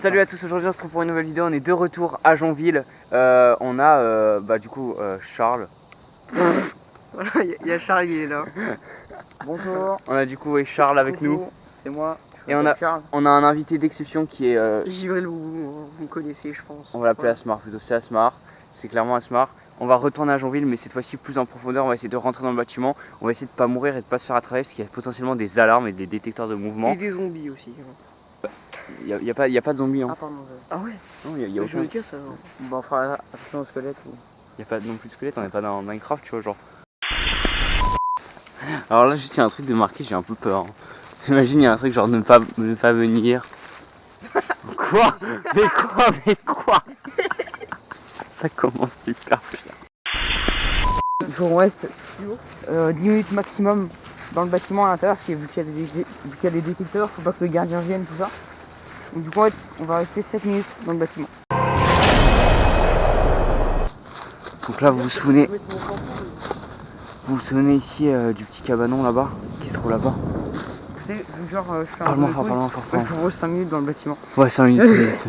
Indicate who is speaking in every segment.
Speaker 1: Salut à tous, aujourd'hui on se retrouve pour une nouvelle vidéo, on est de retour à Jonville. On a du coup Charles.
Speaker 2: Voilà, il y a Charles, il est là. Bonjour.
Speaker 1: On a du coup Charles avec nous.
Speaker 2: C'est moi.
Speaker 1: Et on a un invité d'exception qui est...
Speaker 2: Givril, vous me connaissez je pense.
Speaker 1: On va l'appeler Asmar plutôt, c'est Asmar. C'est clairement Asmar. On va retourner à Jonville mais cette fois-ci plus en profondeur, on va essayer de rentrer dans le bâtiment. On va essayer de pas mourir et de pas se faire attraper parce qu'il y a potentiellement des alarmes et des détecteurs de mouvement.
Speaker 2: Et des zombies aussi.
Speaker 1: Il n'y a pas de zombies hein.
Speaker 2: Ah pardon. Ah ouais.
Speaker 1: Non, il y a aucun...
Speaker 2: ça. Bon, on fera attention au squelette.
Speaker 1: Il n'y a pas non plus de squelette, on n'est pas dans Minecraft tu vois genre. Alors là juste il y a un truc de marqué, j'ai un peu peur. Hein. Imagine il y a un truc genre ne pas venir. Quoi? Mais quoi? Ça commence super bien.
Speaker 2: Il faut qu'on reste 10 minutes maximum dans le bâtiment à l'intérieur parce que vu qu'il y a des détecteurs, faut pas que le gardien vienne, tout ça. Donc du coup on va rester 7 minutes dans le bâtiment.
Speaker 1: Donc là vous vous souvenez ici du petit cabanon là-bas qui se trouve là-bas.
Speaker 2: Genre je fais un
Speaker 1: parle-moi fort.
Speaker 2: Je vous 5 minutes dans le bâtiment.
Speaker 1: Ouais 5 minutes.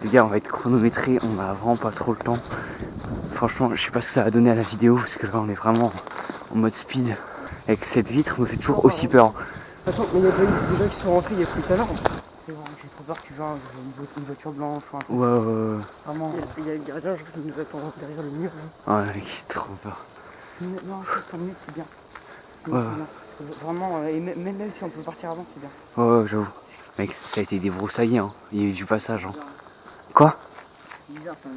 Speaker 1: Les gars on va être chronométrés, on a vraiment pas trop le temps. Franchement je sais pas ce que ça va donner à la vidéo parce que là on est vraiment en mode speed. Avec cette vitre me fait toujours aussi peur.
Speaker 2: Attends mais il y a des gens qui sont rentrés il y a plus qu'à l'heure. J'ai trop peur que tu vois une voiture blanche ou un truc.
Speaker 1: Ouais.
Speaker 2: Vraiment. Il y a le gardien qui nous attend derrière le mur.
Speaker 1: Ouais mec j'ai trop peur.
Speaker 2: Non 5 minutes c'est bien.
Speaker 1: Ouais.
Speaker 2: Bien. Parce que vraiment, et même si on peut partir avant, c'est bien.
Speaker 1: Ouais, j'avoue. Mec, ça a été débroussaillé, hein. Il y a eu du passage. Hein. Quoi?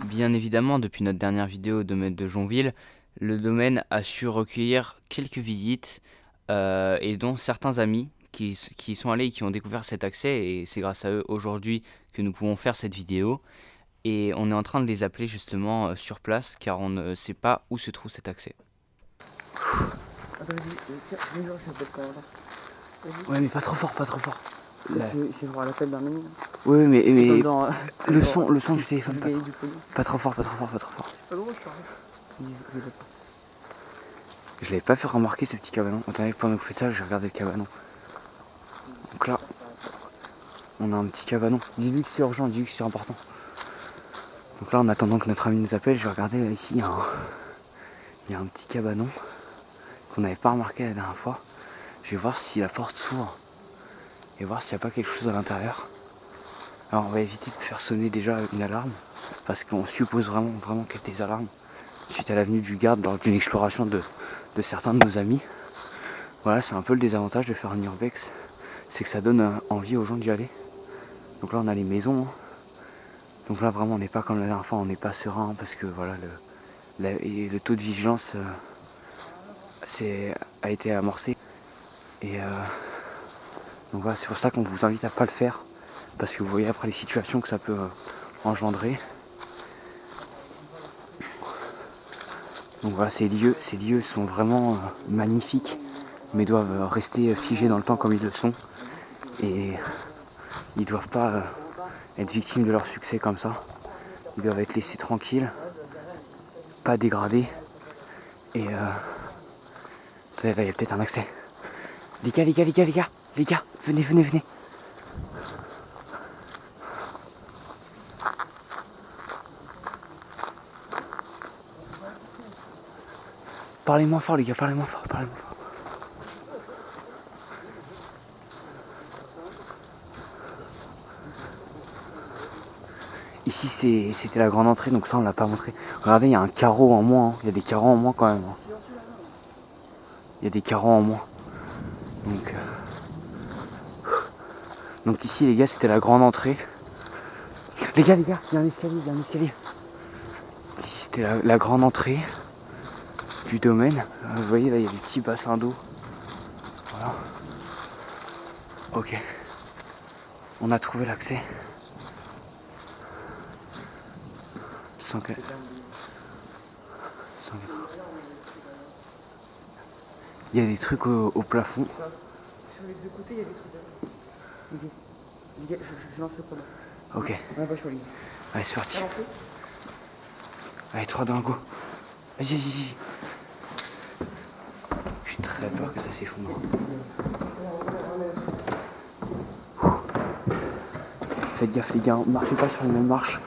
Speaker 1: Bien évidemment, depuis notre dernière vidéo au domaine de Jonville, le domaine a su recueillir quelques visites et dont certains amis qui y sont allés et qui ont découvert cet accès. Et c'est grâce à eux aujourd'hui que nous pouvons faire cette vidéo. Et on est en train de les appeler justement sur place car on ne sait pas où se trouve cet accès. Ouais mais pas trop fort.
Speaker 2: C'est genre à l'appel d'un ami.
Speaker 1: Oui mais le son du téléphone pas trop fort.
Speaker 2: C'est pas drôle ça.
Speaker 1: Je l'avais pas fait remarquer ce petit cabanon. Attendez, pendant que vous faites ça, je vais regarder le cabanon. Donc là, on a un petit cabanon. Dis-lui que c'est urgent, dis-lui que c'est important. Donc là, en attendant que notre ami nous appelle, je vais regarder ici, il y a un petit cabanon qu'on n'avait pas remarqué la dernière fois. Je vais voir si la porte s'ouvre et voir s'il n'y a pas quelque chose à l'intérieur. Alors on va éviter de faire sonner déjà une alarme parce qu'on suppose vraiment qu'il y a des alarmes suite à la venue du garde lors d'une exploration de certains de nos amis. Voilà, c'est un peu le désavantage de faire un urbex, c'est que ça donne envie aux gens d'y aller. Donc là on a les maisons, hein. Donc là vraiment on n'est pas comme la dernière fois, on n'est pas serein hein, parce que voilà le taux de vigilance a été amorcé. Et donc voilà, c'est pour ça qu'on vous invite à pas le faire parce que vous voyez après les situations que ça peut engendrer. Donc voilà, ces lieux sont vraiment magnifiques, mais doivent rester figés dans le temps comme ils le sont. Et ils doivent pas être victimes de leur succès comme ça. Ils doivent être laissés tranquilles, pas dégradés. Et là, il y a peut-être un accès. Les gars, venez. Parlez-moi fort les gars, parlez-moi fort. Ici c'était la grande entrée, donc ça on l'a pas montré. Regardez, il y a un carreau en moins, hein. Il y a des carreaux en moins quand même. Hein. Il y a des carreaux en moins. Donc ici les gars c'était la grande entrée. Les gars, il y a un escalier. Ici c'était la grande entrée du domaine. Vous voyez là il y a des petits bassins d'eau. Voilà. Ok. On a trouvé l'accès. 180. Il y a des trucs au plafond.
Speaker 2: Sur les deux côtés, il y a des trucs. Ok. Je lance le chrono.
Speaker 1: Ok.
Speaker 2: On va pas choisir.
Speaker 1: Allez, c'est parti. Allez, 3 dans le go. Vas-y. J'ai très peur que ça s'effondre. faites gaffe les gars, marchez pas sur les mêmes marches.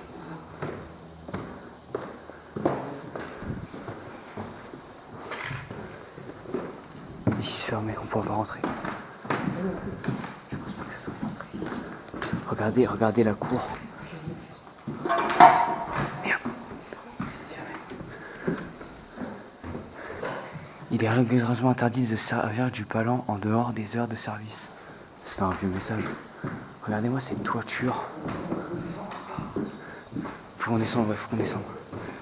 Speaker 1: Ici c'est fermé, on pourra pas rentrer. Je pense pas que ce soit une entrée. Regardez la cour. Merde. Il est régulièrement interdit de servir du palan en dehors des heures de service. C'est un vieux message. Regardez-moi cette toiture. Faut qu'on descende, ouais, faut qu'on descende.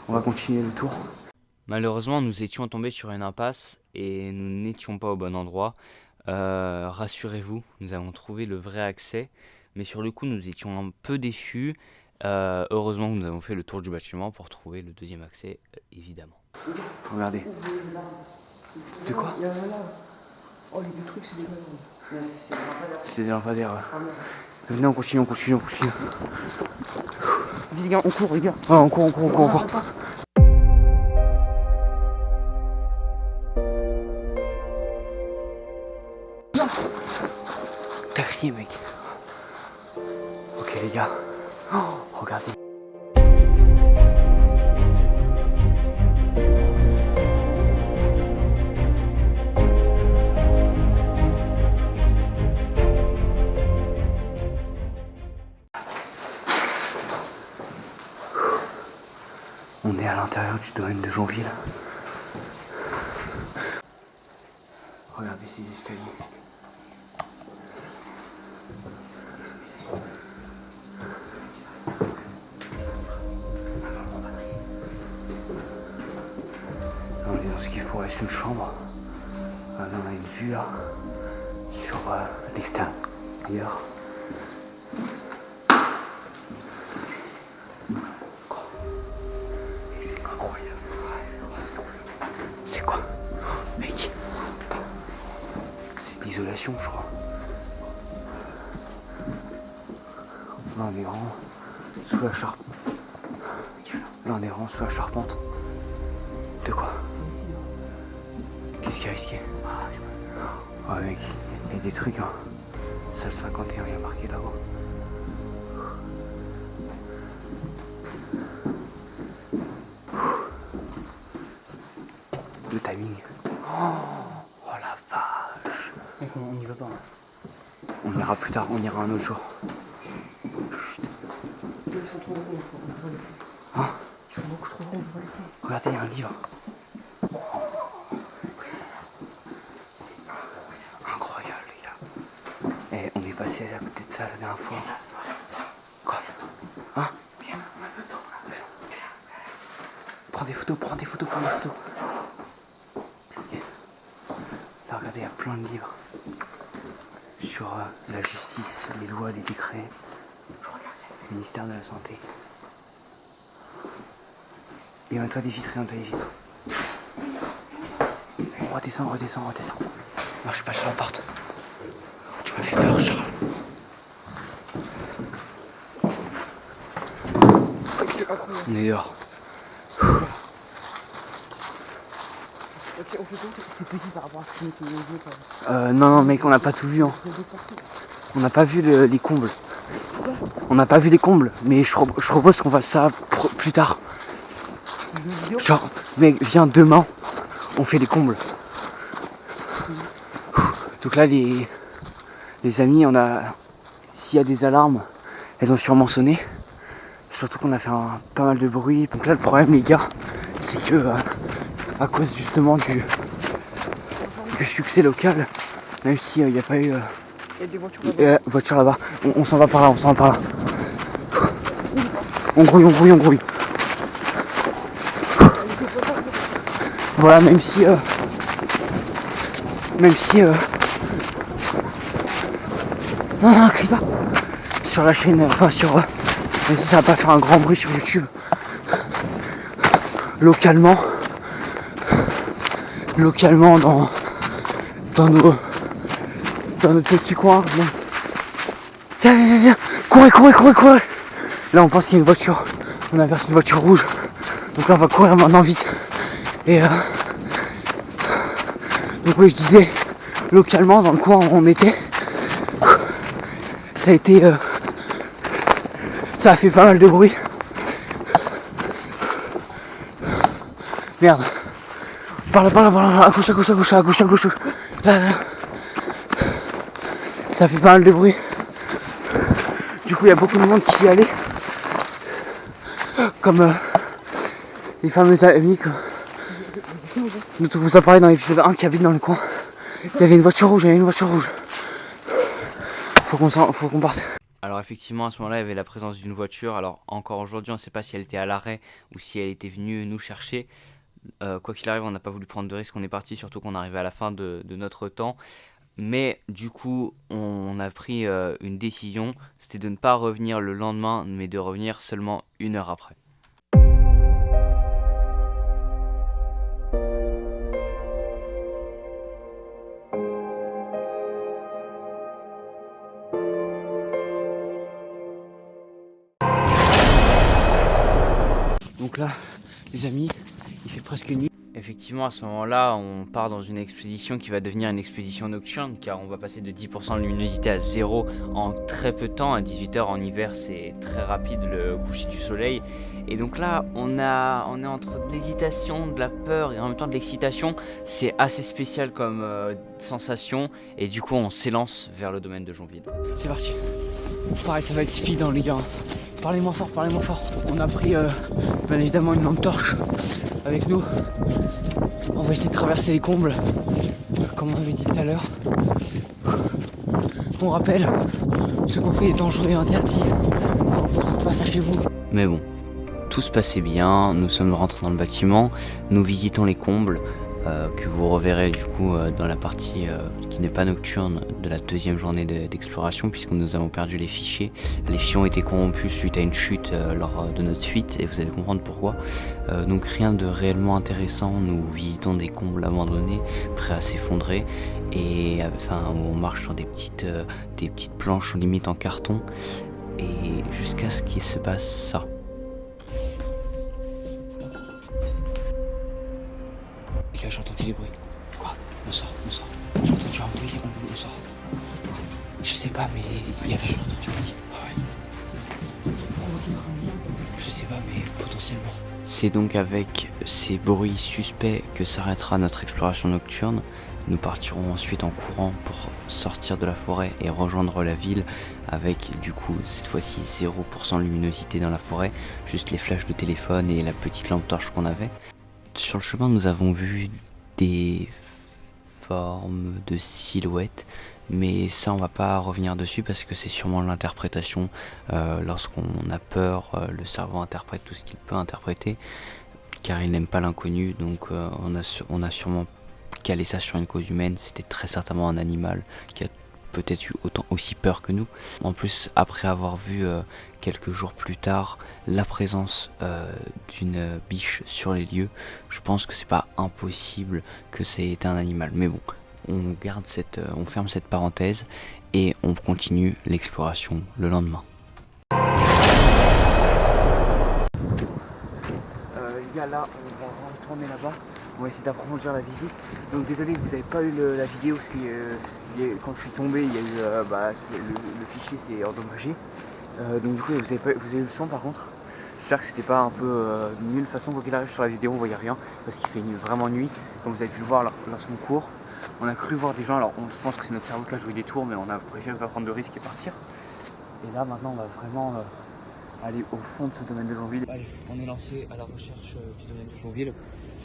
Speaker 1: On va continuer le tour. Malheureusement, nous étions tombés sur une impasse et nous n'étions pas au bon endroit. Rassurez-vous, nous avons trouvé le vrai accès. Mais sur le coup, nous étions un peu déçus. Heureusement que nous avons fait le tour du bâtiment pour trouver le deuxième accès, évidemment. Regardez. De quoi?
Speaker 2: Oh, les deux trucs, c'est des ballons.
Speaker 1: C'est des lampadaires. Venez, on continue.
Speaker 2: Dis les gars, on court les gars.
Speaker 1: Oh, on court. T'as crié mec. Ok les gars. Oh, regardez. On est à l'intérieur du domaine de Jonville. Regardez ces escaliers. Là, on est dans ce qui pourrait être une chambre. Là, on a une vue là sur l'extérieur. C'est quoi? Mec, c'est l'isolation je crois. Là on est vraiment sous la charpente. De quoi? Qu'est-ce qui est risqué? Ah mec, il y a des trucs hein. Salle 51, il y a marqué là-haut. Le timing. Oh la vache.
Speaker 2: Donc on n'y va pas.
Speaker 1: On ira plus tard, on ira un autre jour.
Speaker 2: Ils sont trop gros, on va les faire.
Speaker 1: Hein?
Speaker 2: Ils sont beaucoup trop gros, on va les faire.
Speaker 1: Regardez, il y a un livre. Incroyable les gars. Et on est passé à côté de ça la dernière fois. Quoi? Hein? Prends des photos. Là, regardez, il y a plein de livres sur la justice, les lois, les décrets, le ministère de la Santé. Et on toi des vitres, Redescends. Marche pas sur la porte. Tu m'as fait peur, Charles. On est dehors.
Speaker 2: Ok, on fait quoi? C'est petit par rapport à ce qu'on était.
Speaker 1: Non mec, on n'a pas tout vu hein. On n'a pas vu les combles. On n'a pas vu les combles, mais je propose qu'on fasse ça plus tard. Genre, mec, viens demain, on fait les combles. Donc là, les amis, s'il y a des alarmes, elles ont sûrement sonné. Surtout qu'on a fait pas mal de bruit. Donc là, le problème, les gars, c'est que à cause justement du succès local, même s'il n'y a pas eu...
Speaker 2: Il y a des voitures là-bas.
Speaker 1: Voiture là-bas. On s'en va par là, On grouille. Voilà, même si non, crie pas. Sur la chaîne, enfin sur... même si ça va pas faire un grand bruit sur YouTube. Localement dans notre petit coin. Viens, courez. Là on pense qu'il y a une voiture. On aperçoit une voiture rouge. Donc là on va courir maintenant vite. Et donc oui, je disais, localement dans le coin où on était, ça a été Ça a fait pas mal de bruit. Merde. Par là, à gauche, là. Ça fait pas mal de bruit. Du coup, il y a beaucoup de monde qui y allait. Comme les fameux amis dont on vous a parlé dans l'épisode 1 qui habitent dans le coin. Il y avait une voiture rouge, Faut qu'on parte. Alors effectivement, à ce moment-là, il y avait la présence d'une voiture. Alors encore aujourd'hui, on ne sait pas si elle était à l'arrêt ou si elle était venue nous chercher. Quoi qu'il arrive, on n'a pas voulu prendre de risque, on est parti, surtout qu'on arrivait à la fin de notre temps. Mais du coup, on a pris une décision, c'était de ne pas revenir le lendemain, mais de revenir seulement 1 heure après. Donc là, les amis, il fait presque nuit. Effectivement, à ce moment-là, on part dans une expédition qui va devenir une expédition nocturne, car on va passer de 10% de luminosité à 0 en très peu de temps. À 18h en hiver, c'est très rapide le coucher du soleil. Et donc là, on est entre de l'hésitation, de la peur et en même temps de l'excitation. C'est assez spécial comme sensation. Et du coup, on s'élance vers le domaine de Jonville. C'est parti. Pareil, ça va être speed, hein, les gars. Parlez-moi fort. On a pris bien évidemment une lampe torche avec nous. On va essayer de traverser les combles, comme on avait dit tout à l'heure. On rappelle, ce qu'on fait est dangereux et interdit. Pas ça chez vous. Mais bon, tout se passait bien. Nous sommes rentrés dans le bâtiment. Nous visitons les combles. Que vous reverrez du coup dans la partie qui n'est pas nocturne de la deuxième journée d'exploration, puisque nous avons perdu les fichiers. Les fichiers ont été corrompus suite à une chute lors de notre fuite, et vous allez comprendre pourquoi. Donc rien de réellement intéressant. Nous visitons des combles abandonnés, prêts à s'effondrer, et enfin on marche sur des petites planches limite en carton, et jusqu'à ce qu'il se passe ça. J'ai entendu des bruits. Quoi? On sort. J'ai entendu un bruit, on sort. Je sais pas, mais il y avait... J'ai entendu un bruit. Ouais. Je sais pas, mais potentiellement. C'est donc avec ces bruits suspects que s'arrêtera notre exploration nocturne. Nous partirons ensuite en courant pour sortir de la forêt et rejoindre la ville avec du coup cette fois-ci 0% de luminosité dans la forêt, juste les flashs de téléphone et la petite lampe torche qu'on avait. Sur le chemin, nous avons vu des formes de silhouettes, mais ça on va pas revenir dessus parce que c'est sûrement l'interprétation. Lorsqu'on a peur, le cerveau interprète tout ce qu'il peut interpréter, car il n'aime pas l'inconnu. Donc on a sûrement calé ça sur une cause humaine. C'était très certainement un animal qui a peut-être eu aussi peur que nous. En plus, après avoir vu quelques jours plus tard la présence d'une biche sur les lieux, je pense que c'est pas impossible que c'est un animal. Mais bon, on ferme cette parenthèse et on continue l'exploration le lendemain. Les gars, là, on va retourner là-bas. On va essayer d'approfondir la visite. Donc désolé que vous n'avez pas eu la vidéo parce que quand je suis tombé, il y a eu le fichier s'est endommagé. Donc du coup vous avez eu le son par contre. J'espère que c'était pas un peu nul. De toute façon, quoi qu'il arrive sur la vidéo, on voyait rien parce qu'il fait vraiment nuit. Comme vous avez pu le voir lorsqu'on court, on a cru voir des gens. Alors on se pense que c'est notre cerveau qui a joué des tours, mais on a préféré ne pas prendre de risques et partir. Et là maintenant on va vraiment aller au fond de ce domaine de Jonville. Allez, on est lancé à la recherche du domaine de Jonville.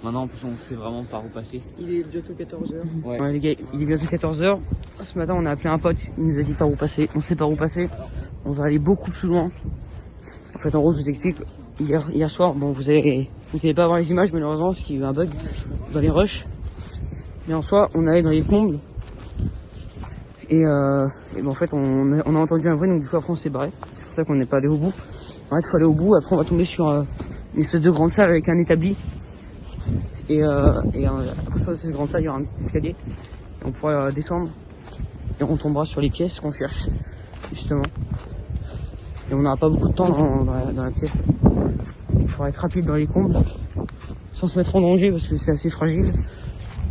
Speaker 1: Maintenant en plus on sait vraiment par où passer. Il est bientôt 14h. Ouais les gars, il est bientôt 14h. Ce matin on a appelé un pote, il nous a dit par où passer. On sait par où passer. On va aller beaucoup plus loin. En fait en gros je vous explique. Hier soir, bon vous allez pas avoir les images malheureusement parce qu'il y a eu un bug dans les rushs. Mais en soi on allait dans les combles. Et ben, en fait on a entendu un bruit, donc du coup après on s'est barré. C'est pour ça qu'on n'est pas allé au bout. En fait il faut aller au bout, après on va tomber sur une espèce de grande salle avec un établi. Et après ça, cette grande salle, il y aura un petit escalier. Et on pourra descendre. Et on tombera sur les pièces qu'on cherche, justement. Et on n'aura pas beaucoup de temps dans la pièce. Il faudra être rapide dans les combles, sans se mettre en danger parce que c'est assez fragile.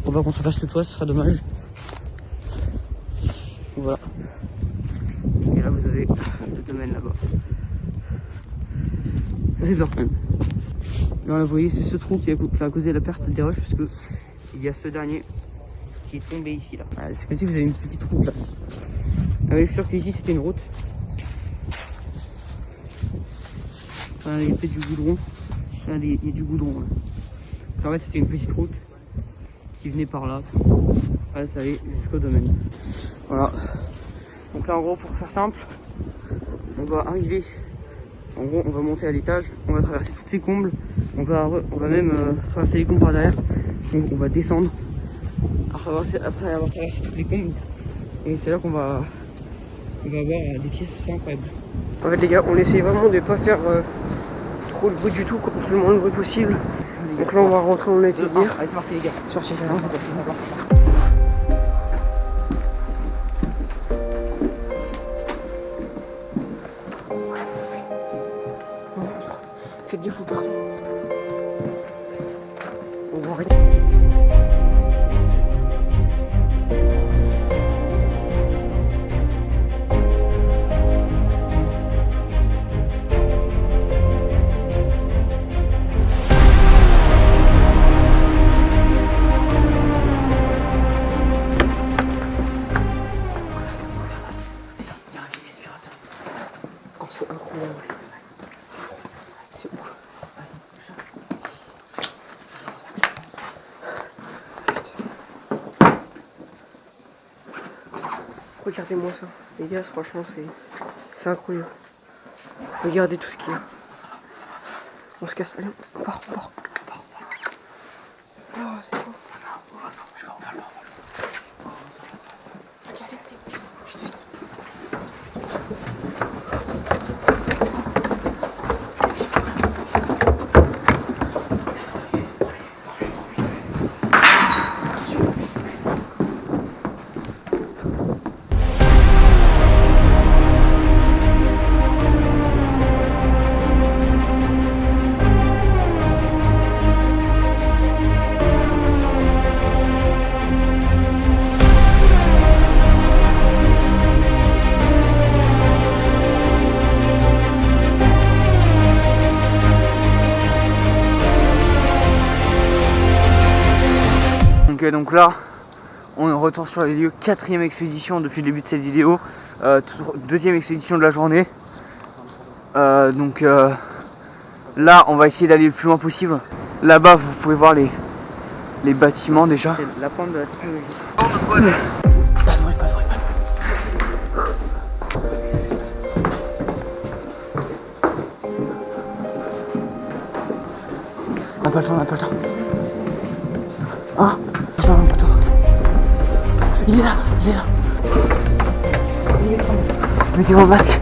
Speaker 1: Pour pas qu'on traverse le toit, ce serait dommage. Donc voilà. Et là vous avez le domaine là-bas.
Speaker 2: Ça fait peur quand même. Là, vous voyez, c'est ce trou qui a causé la perte des roches parce que il y a ce dernier qui est tombé ici là. Voilà, c'est comme si vous avez une petite route là. Ah oui, je suis sûr qu'ici c'était une route. Voilà, il y a peut-être du goudron. Là, il y a du goudron là. Donc, en fait, c'était une petite route qui venait par là. Voilà, ça allait jusqu'au domaine. Voilà. Donc là, en gros, pour faire simple, on va arriver. En gros, on va monter à l'étage, on va traverser toutes ces combles, on va même traverser les combles par derrière, donc on va descendre après avoir traversé toutes les combles, et c'est là qu'on va avoir des pièces assez incroyables. En fait les gars, on essaye vraiment de pas faire trop de bruit du tout, qu'on fait le moins de bruit possible. Donc là on va rentrer, on a été dire. Allez c'est parti les gars, c'est parti. Faites gaffe au partout. On voit rien. Il y a un vieil aspirateur. Oh, c'est incroyable. C'est ouf. Regardez-moi ça, les gars, franchement c'est incroyable. Regardez tout ce qu'il y a. On se casse, allez, on part. Oh, c'est beau. Donc là, on retourne sur les lieux, 4e expédition depuis le début de cette vidéo, 2e expédition de la journée. Là, on va essayer d'aller le plus loin possible. Là-bas, vous pouvez voir les bâtiments déjà. C'est la pointe de la technologie. Pas de bruit. On n'a pas le temps. Ah, j'ai un poteau. Il est là. Mettez mon masque.